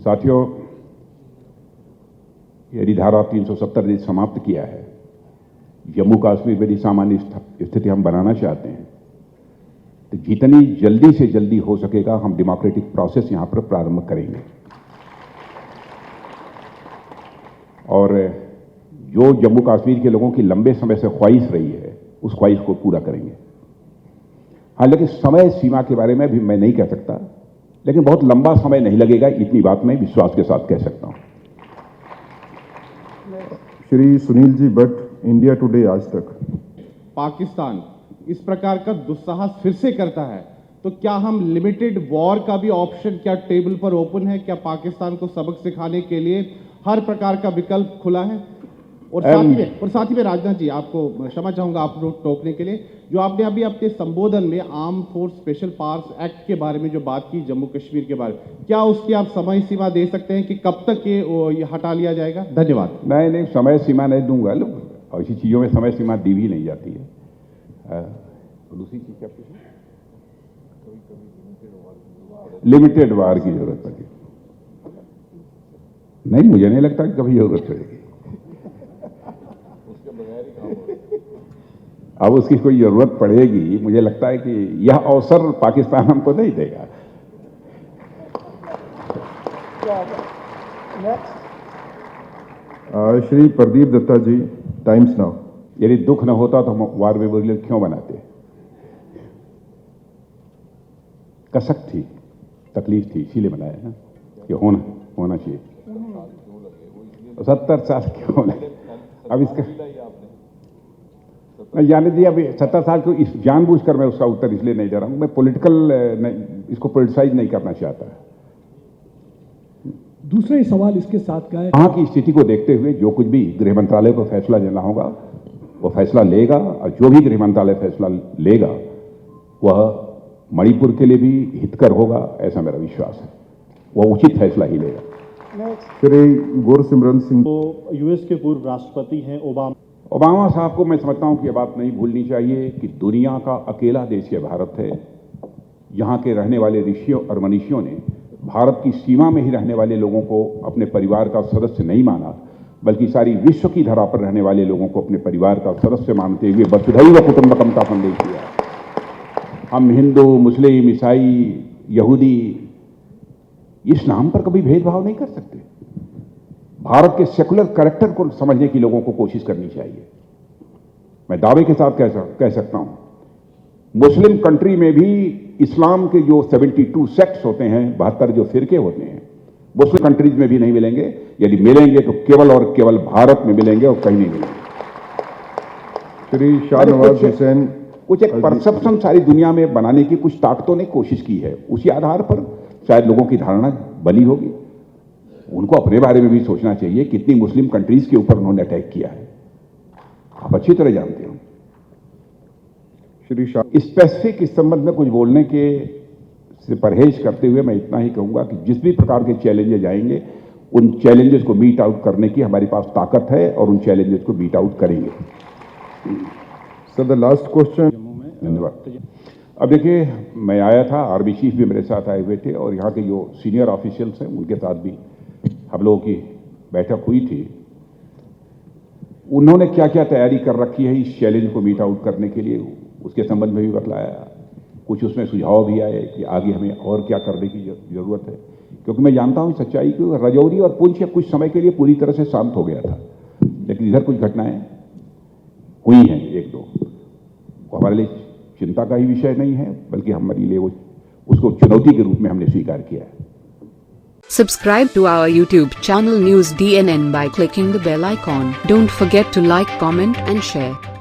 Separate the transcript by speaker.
Speaker 1: साथियों, यदि धारा 370 ने समाप्त किया है, जम्मू कश्मीर में यदि सामान्य स्थिति हम बनाना चाहते हैं, तो जितनी जल्दी से जल्दी हो सकेगा हम डेमोक्रेटिक प्रोसेस यहां पर प्रारंभ करेंगे और जो जम्मू कश्मीर के लोगों की लंबे समय से ख्वाहिश रही है, उस ख्वाहिश को पूरा करेंगे। हालांकि समय सीमा के बारे में भी मैं नहीं कह सकता, लेकिन बहुत लंबा समय नहीं लगेगा, इतनी बात मैं विश्वास के साथ कह सकता हूं।
Speaker 2: श्री सुनील जी भट्ट, इंडिया टुडे आज तक।
Speaker 3: पाकिस्तान इस प्रकार का दुस्साहस फिर से करता है तो क्या हम लिमिटेड वॉर का भी ऑप्शन क्या टेबल पर ओपन है? क्या पाकिस्तान को सबक सिखाने के लिए हर प्रकार का विकल्प खुला है? और साथ ही में राजनाथ जी, आपको क्षमा चाहूंगा आप लोग टोकने के लिए, जो आपने अभी अपने संबोधन में arm force special powers act के बारे में जो बात की जम्मू कश्मीर के बारे में, क्या उसकी आप समय सीमा दे सकते हैं कि कब तक ये हटा लिया जाएगा? धन्यवाद।
Speaker 1: नहीं, समय सीमा नहीं दूंगा। लोग ऐसी चीजों में समय सीमा दी भी नहीं जाती है। दूसरी चीज क्या पूछी? लिमिटेड वार की जरूरत पड़ेगी? नहीं, मुझे नहीं लगता कि कभी जरूरत पड़ेगी। अब उसकी कोई जरूरत पड़ेगी, मुझे लगता है कि यह अवसर पाकिस्तान हमको नहीं देगा।
Speaker 2: श्री प्रदीप दत्ता जी, टाइम्स नाउ।
Speaker 1: यदि दुख न होता तो हम वार मेमोरियल क्यों बनाते? कसक थी, तकलीफ थी, इसीलिए बनाया ना कि होना चाहिए। 70 साल क्यों लगे? अब इसका मैं जाने दिया, अभी 70 साल को इस जानबूझकर मैं उसका उत्तर इसलिए नहीं दे रहा हूं, मैं इसको पॉलिटिसाइज नहीं करना चाहता।
Speaker 4: दूसरा ही सवाल इसके साथ का है,
Speaker 1: वहां की स्थिति को देखते हुए जो कुछ भी गृह मंत्रालय को फैसला लेना होगा वो फैसला लेगा, और जो भी गृह मंत्रालय फैसला लेगा वह मणिपुर के लिए भी हितकर होगा, ऐसा मेरा विश्वास है। वह उचित फैसला ही लेगा।
Speaker 2: श्री गुरसिमरन सिंह।
Speaker 5: तो यूएस के पूर्व राष्ट्रपति हैं
Speaker 1: ओबामा साहब को मैं समझता हूं कि यह बात नहीं भूलनी चाहिए कि दुनिया का अकेला देश यह भारत है। यहां के रहने वाले ऋषियों और मनीषियों ने भारत की सीमा में ही रहने वाले लोगों को अपने परिवार का सदस्य नहीं माना, बल्कि सारी विश्व की धरा पर रहने वाले लोगों को अपने परिवार का सदस्य मानते हुए वसुधैव कुटुंबकम का संदेश दिया। हम हिंदू, मुस्लिम, ईसाई, यहूदी इस नाम पर कभी भेदभाव नहीं कर सकते। भारत के सेकुलर कैरेक्टर को समझने की लोगों को कोशिश करनी चाहिए। मैं दावे के साथ कह सकता हूं, मुस्लिम कंट्री में भी इस्लाम के जो 72 सेक्ट्स होते हैं, 72 जो फिरके होते हैं, मुस्लिम कंट्रीज में भी नहीं मिलेंगे। यदि मिलेंगे तो केवल और केवल भारत में मिलेंगे और कहीं नहीं मिलेंगे।
Speaker 2: श्री शाहनवाज हुसैन।
Speaker 1: कुछ एक परसेप्शन सारी दुनिया में बनाने की कुछ ताकतों ने कोशिश की है, उसी आधार पर शायद लोगों की धारणा बनी होगी। उनको अपने बारे में भी सोचना चाहिए, कितनी मुस्लिम कंट्रीज के ऊपर उन्होंने अटैक किया है, आप अच्छी तरह जानते हो।
Speaker 2: श्री
Speaker 1: स्पेसिफिक इस संबंध में कुछ बोलने के से परहेज करते हुए मैं इतना ही कहूंगा कि जिस भी प्रकार के चैलेंजेस आएंगे, उन चैलेंजेस को मीट आउट करने की हमारे पास ताकत है और उन चैलेंजेस को मीट आउट करेंगे।
Speaker 2: Sir, the last question.
Speaker 1: धन्यवाद। अब देखिए, मैं आया था, आर्मी चीफ भी मेरे साथ आए हुए थे और यहाँ के जो सीनियर ऑफिशियल्स हैं उनके साथ भी हम लोगों की बैठक हुई थी। उन्होंने क्या क्या तैयारी कर रखी है इस चैलेंज को मीट आउट करने के लिए, उसके संबंध में भी बतलाया। कुछ उसमें सुझाव भी आए कि आगे हमें और क्या करने की जरूरत है, क्योंकि मैं जानता हूं सच्चाई कि राजौरी और पुंछ कुछ समय के लिए पूरी तरह से शांत हो गया था, लेकिन इधर कुछ घटनाएं हुई हैं, एक दो। वो हमारे लिए चिंता का ही विषय नहीं है, बल्कि हमारे लिए वो उसको चुनौती के रूप में हमने स्वीकार किया है।
Speaker 6: Subscribe to our YouTube channel News DNN by clicking the bell icon. Don't forget to like, comment and share.